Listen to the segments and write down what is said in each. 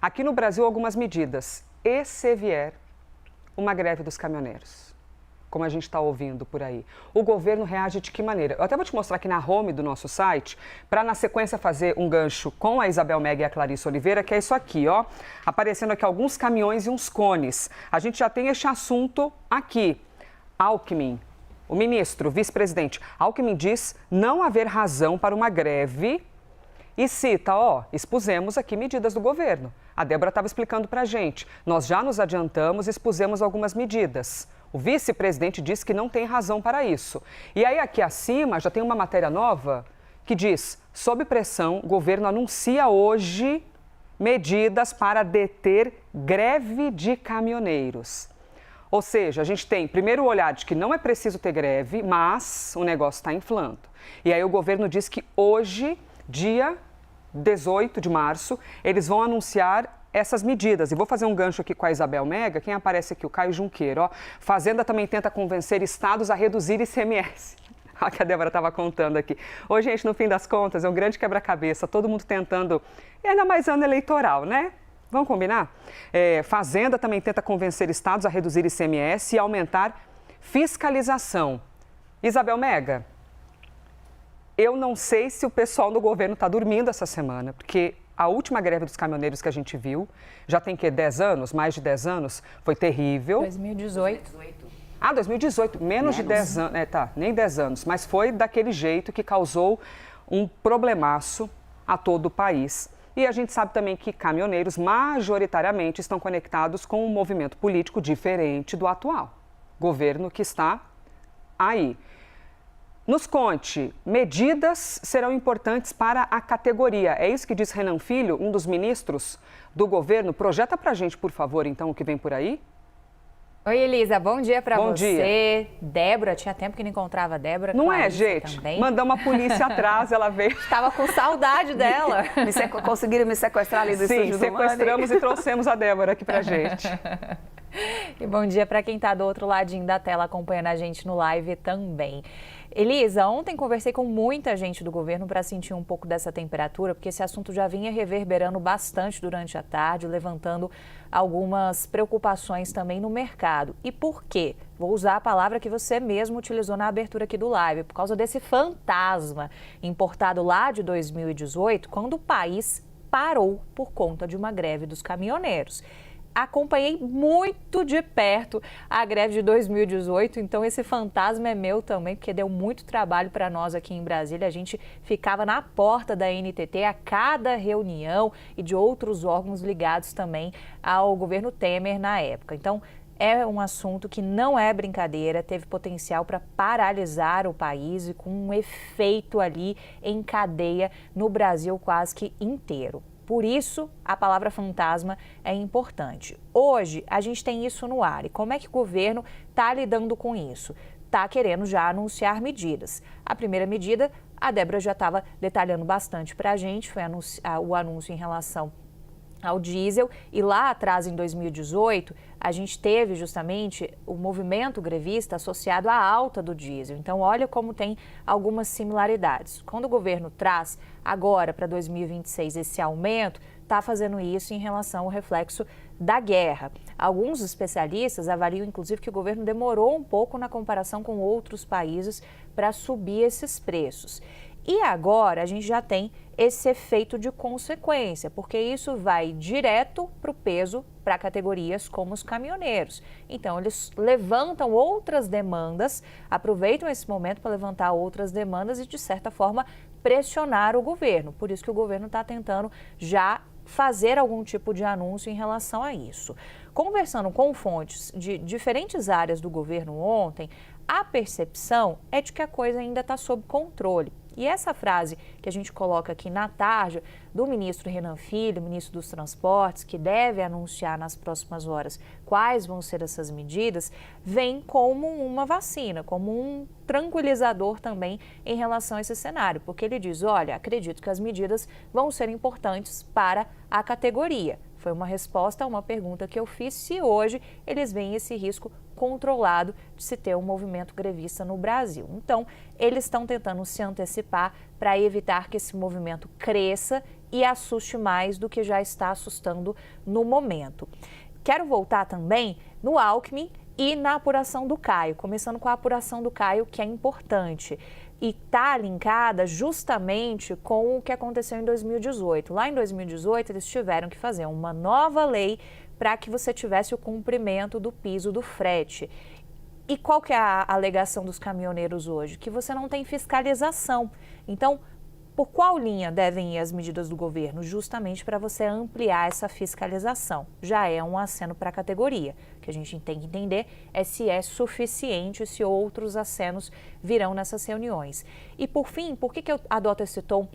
Aqui no Brasil, algumas medidas. E se vier uma greve dos caminhoneiros? Como a gente está ouvindo por aí. O governo reage de que maneira? Eu até vou te mostrar aqui na home do nosso site, para na sequência fazer um gancho com a Isabel Meg e a Clarice Oliveira, que é isso aqui, ó. Aparecendo aqui alguns caminhões e uns cones. A gente já tem este assunto aqui. Alckmin, o ministro, vice-presidente, Alckmin diz não haver razão para uma greve e cita, ó, expusemos aqui medidas do governo. A Débora estava explicando para a gente. Nós já nos adiantamos e expusemos algumas medidas. O vice-presidente disse que não tem razão para isso. E aí aqui acima já tem uma matéria nova que diz, sob pressão, o governo anuncia hoje medidas para deter greve de caminhoneiros. Ou seja, a gente tem primeiro o olhar de que não é preciso ter greve, mas o negócio está inflando. E aí o governo diz que hoje, dia 18 de março, eles vão anunciar essas medidas. E vou fazer um gancho aqui com a Isabel Mega, quem aparece aqui, o Caio Junqueiro. Ó. Fazenda também tenta convencer estados a reduzir ICMS. Olha que a Débora estava contando aqui. Hoje, gente, no fim das contas, é um grande quebra-cabeça, todo mundo tentando, e ainda mais ano eleitoral, né? Vamos combinar? Fazenda também tenta convencer estados a reduzir ICMS e aumentar fiscalização. Isabel Mega, eu não sei se o pessoal do governo está dormindo essa semana, porque a última greve dos caminhoneiros que a gente viu, já tem que 10 anos, mais de 10 anos, foi terrível. 2018. 2018, menos de 10 anos, nem 10 anos, mas foi daquele jeito que causou um problemaço a todo o país. E a gente sabe também que caminhoneiros majoritariamente estão conectados com um movimento político diferente do atual. Governo que está aí. Nos conte, medidas serão importantes para a categoria. É isso que diz Renan Filho, um dos ministros do governo. Projeta para a gente, por favor, então, o que vem por aí. Oi, Elisa, bom dia para você. Bom dia. Débora, tinha tempo que não encontrava a Débora. Não é, gente? Também. Mandamos a polícia atrás, ela veio. Estava com saudade dela. Conseguiram me sequestrar ali do estúdio do sequestramos e trouxemos a Débora aqui pra gente. E bom dia para quem está do outro ladinho da tela acompanhando a gente no live também. Elisa, ontem conversei com muita gente do governo para sentir um pouco dessa temperatura, porque esse assunto já vinha reverberando bastante durante a tarde, levantando algumas preocupações também no mercado. E por quê? Vou usar a palavra que você mesmo utilizou na abertura aqui do live, por causa desse fantasma importado lá de 2018, quando o país parou por conta de uma greve dos caminhoneiros. Acompanhei muito de perto a greve de 2018, então esse fantasma é meu também, porque deu muito trabalho para nós aqui em Brasília. A gente ficava na porta da NTT a cada reunião e de outros órgãos ligados também ao governo Temer na época. Então, é um assunto que não é brincadeira, teve potencial para paralisar o país e com um efeito ali em cadeia no Brasil quase que inteiro. Por isso, a palavra fantasma é importante. Hoje, a gente tem isso no ar. E como é que o governo está lidando com isso? Está querendo já anunciar medidas. A primeira medida, a Débora já estava detalhando bastante para a gente, foi o anúncio em relação ao diesel. E lá atrás, em 2018, a gente teve justamente o movimento grevista associado à alta do diesel. Então, olha como tem algumas similaridades. Quando o governo traz agora para 2026 esse aumento, está fazendo isso em relação ao reflexo da guerra. Alguns especialistas avaliam, inclusive, que o governo demorou um pouco na comparação com outros países para subir esses preços. E agora a gente já tem esse efeito de consequência, porque isso vai direto para o peso para categorias como os caminhoneiros. Então, eles levantam outras demandas, aproveitam esse momento para levantar outras demandas e, de certa forma, pressionar o governo. Por isso que o governo está tentando já fazer algum tipo de anúncio em relação a isso. Conversando com fontes de diferentes áreas do governo ontem, a percepção é de que a coisa ainda está sob controle. E essa frase que a gente coloca aqui na tarja do ministro Renan Filho, ministro dos Transportes, que deve anunciar nas próximas horas quais vão ser essas medidas, vem como uma vacina, como um tranquilizador também em relação a esse cenário, porque ele diz, olha, acredito que as medidas vão ser importantes para a categoria. Foi uma resposta a uma pergunta que eu fiz se hoje eles veem esse risco controlado de se ter um movimento grevista no Brasil. Então, eles estão tentando se antecipar para evitar que esse movimento cresça e assuste mais do que já está assustando no momento. Quero voltar também no Alckmin e na apuração do Caio, começando com a apuração do Caio, que é importante e está linkada justamente com o que aconteceu em 2018. Lá em 2018, eles tiveram que fazer uma nova lei para que você tivesse o cumprimento do piso do frete. E qual que é a alegação dos caminhoneiros hoje? Que você não tem fiscalização. Então, por qual linha devem ir as medidas do governo? Justamente para você ampliar essa fiscalização. Já é um aceno para a categoria. O que a gente tem que entender é se é suficiente, se outros acenos virão nessas reuniões. E, por fim, por que eu adoto esse tom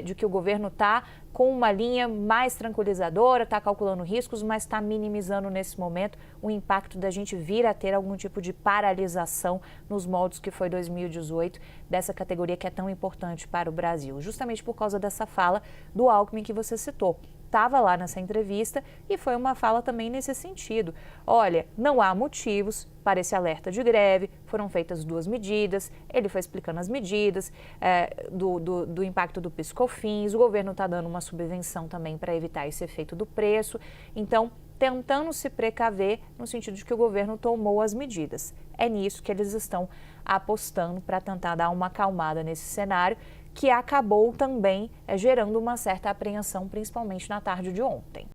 de que o governo está com uma linha mais tranquilizadora, está calculando riscos, mas está minimizando nesse momento o impacto da gente vir a ter algum tipo de paralisação nos moldes que foi 2018, dessa categoria que é tão importante para o Brasil, justamente por causa dessa fala do Alckmin que você citou. Estava lá nessa entrevista e foi uma fala também nesse sentido. Olha, não há motivos para esse alerta de greve, foram feitas 2 medidas, ele foi explicando as medidas do impacto do PIS/COFINS, o governo está dando uma subvenção também para evitar esse efeito do preço, então tentando se precaver no sentido de que o governo tomou as medidas. É nisso que eles estão apostando para tentar dar uma acalmada nesse cenário, que acabou também gerando uma certa apreensão, principalmente na tarde de ontem.